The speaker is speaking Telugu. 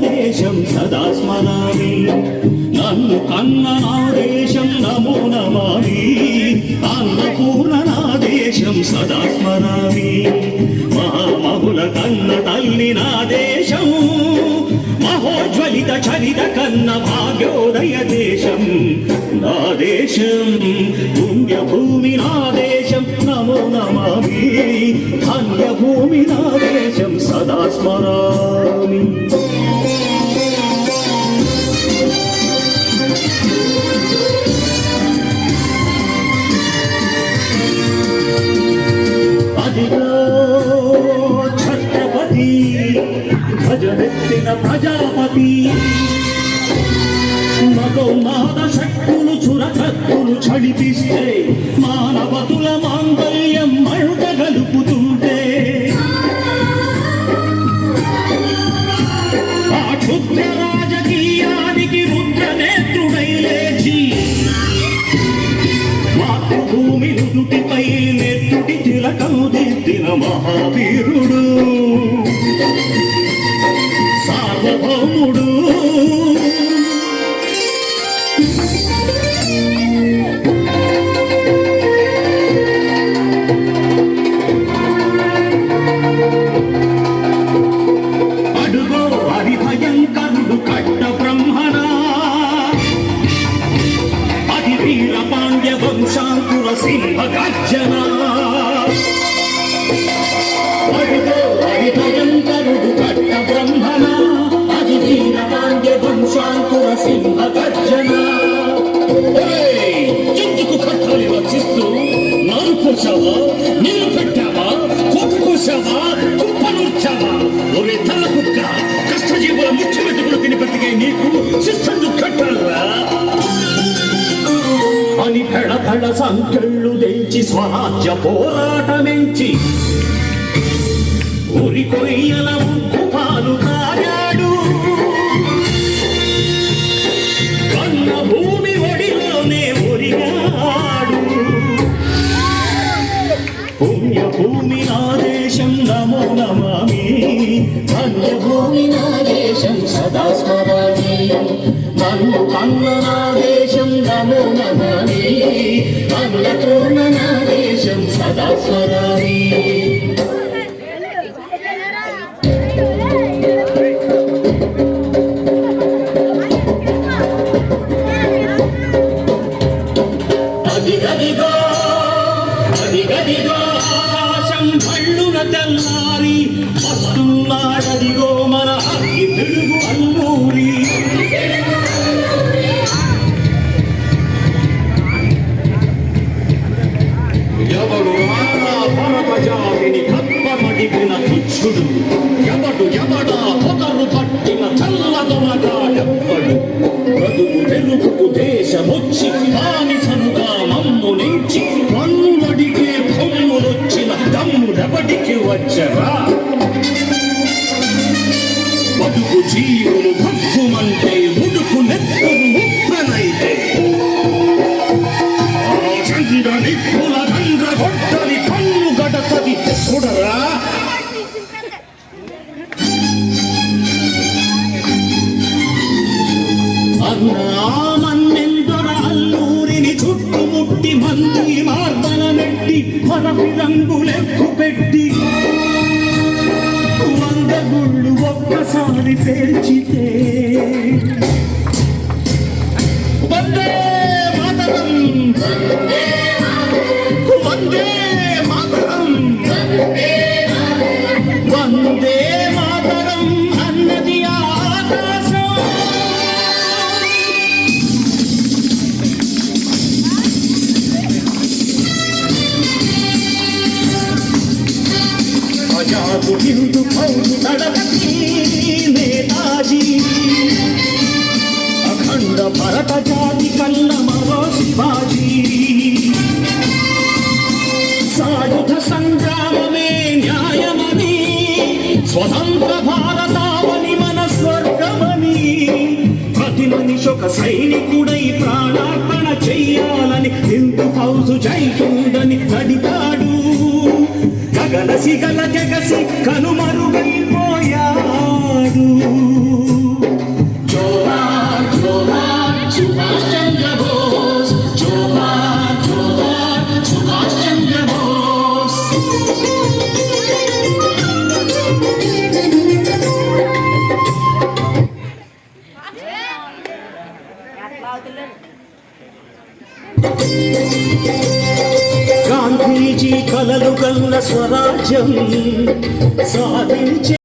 దేశం సదా స్మరామి నన్ను కన్న నా దేశం నమో నమామి అన్నపూర్ణ నా దేశం సదా స్మరామి మహామహుల కన్న తల్లి నా దేశం మహోజ్వలిత చరిత కన్న భాగ్యోదయ దేశం నా దేశం పుణ్యభూమి నా దేశం నమో నమామి ధన్యభూమి నా దేశం సదా స్మరామి అదిగో ఛత్రపతి భజనెత్తిన ప్రజాపతి మగోన్మాద శక్తులు చురకత్తులు చడిపిస్తే మానవతుల మాంగళ్యం మంట గలుపుతుంటే ఆ క్షుద్ర రాజకీయానికి రుద్రనేత్రుడై లేచి మాతృభూమి నుదుటిపై నెత్తుటి తిలకము దిద్దిన మహావీరుడు సార్వభౌముడు అడుగో హరి భయంకరుడు కట్ట బ్రహ్మణ అతి వీర పాండ్య వంశాంకుర సింహ గర్జన అడుగో హరి భయంకరుడు కట్ట బ్రహ్మణ అతి వీర పాండ్య వంశాంకుర సింహ గర్జన ఎందుకు కట్టాలి రచిస్తూ నరుకోసావా నిలబెట్టావా కొట్టుకోసావా కుప్పనూర్చావా ఒరే తల కుక్క కష్టజీవుల ముఖ్య మెతుకులు తిని బతికే నీకు శిక్షను కట్టాలా అని ఫెడ ఫెడ సంఖ్యళ్ళు తెంచి స్వరాజ్య పోరాటమెంచి ఉరి కొయ్యల ముక్కు పాలు తాగాడు కన్న భూమి ఒడిలోనే ఒరిగాడు పుణ్యభూమి నా దేశం నమో నమామి ధన్యభూమి నా దేశం సదా స్మరామి నన్ను కన్న నా దేశం నమో నమామి అన్నపూర్ణ నా దేశం సదా స్మరామి అదిగదిగో అదిగదిగో ఆకాశం భళ్ళున తెల్లారి వస్తున్నాడదిగో మన అగ్గి పిడుగు అల్లూరి ఎవడు రానా భరత జాతిని కప్పమడిగిన తుచ్చుడు ఎవడా పొగరు పట్టిన చల్లదొరగాడెవ్వడు బ్రతుకు తెలుగుకు దేశమొచ్చి బానిసనుగా మమ్ము నుంచి పన్నులడిగే కొమ్ములొచ్చిన దమ్ముడెవడికి వచ్చరా బతుకు జీవులు భగ్గుమంటే ఉడుకు నెత్తురు ఉప్పెనైతే చంద్ర నిప్పుల రంధ్ర గొడ్డలి కన్ను గడతది చూడరా మన్నెందొర అల్లూరిని చుట్టుముట్టి మంది మార్దనమెట్టి మరపి రంగులెక్కు పెట్టి 100 గుళ్ళు ఒక్కసారి పేర్చితే వందే మాతరం వందే మాతరం వందే మాతరం అన్నది ఆకాశం ఆజాదు హిందూ ఫౌజు దళపతి నేతాజీ అఖండ భరత జాతి కన్న మరో శివాజీ సాయుధ సంగ్రామమే న్యాయమని స్వతంత్ర భారతావని మన స్వర్గమని ప్రతి మనిషొక సైనికుడై ప్రాణార్పణ చెయ్యాలని హిందూ ఫౌజు జైతుందని నడిపాడు గగన సిగల జగసి కనుమరుగైపోయాడు గాంధీజీ కలలు గల్ల స్వరాజ్యం సాధించే